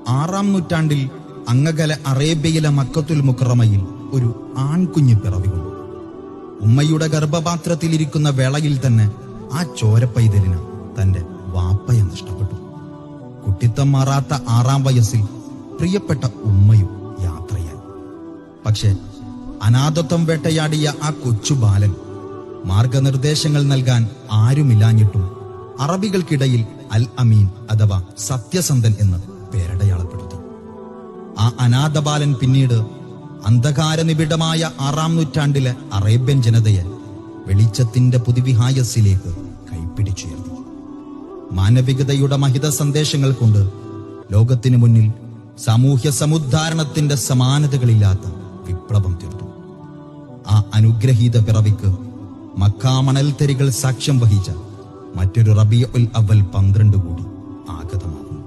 6-ാം നൂറ്റാണ്ടിൽ അങ്ങകല അറേബ്യയിലെ മക്കത്തുൽ മുക്കറമയിൽ ഒരു ആൺകുഞ്ഞ് പിറവികൊണ്ടു. ഉമ്മയുടെ ഗർഭപാത്രത്തിലിരിക്കുന്ന വേളയിൽ തന്നെ ആ ചോരപ്പൈതലിന് തന്റെ വാപ്പയെ നഷ്ടപ്പെട്ടു. കുട്ടിത്തം മാറാത്ത 6-ാം വയസ്സിൽ പ്രിയപ്പെട്ട ഉമ്മയും യാത്രയായി. പക്ഷെ അനാഥത്വം വേട്ടയാടിയ ആ കൊച്ചു ബാലൻ മാർഗനിർദ്ദേശങ്ങൾ നൽകാൻ ആരുമില്ലാഞ്ഞിട്ടും അറബികൾക്കിടയിൽ അൽ അമീൻ അഥവാ സത്യസന്ധൻ എന്ന് പേരടയാളപ്പെടുത്തി. ആ അനാഥ ബാലൻ പിന്നീട് അന്ധകാര നിബിഡമായ 6-ാം നൂറ്റാണ്ടിലെ അറേബ്യൻ ജനതയെ വെളിച്ചത്തിന്റെ പുതുവിഹായസിലേക്ക് കൈപ്പിടിച്ചുയർത്തി. മാനവികതയുടെ മഹിത സന്ദേശങ്ങൾ കൊണ്ട് ലോകത്തിനു മുന്നിൽ സാമൂഹ്യ സമുദ്ധാരണത്തിന്റെ സമാനതകളില്ലാത്ത വിപ്ലവം തീർത്തു. ആ അനുഗ്രഹീത പിറവിക്ക് മക്കാ മണൽത്തരികൾ സാക്ഷ്യം വഹിച്ച മറ്റൊരു റബീഉൽ അവ്വൽ 12 കൂടി ആഗതമാകുന്നു.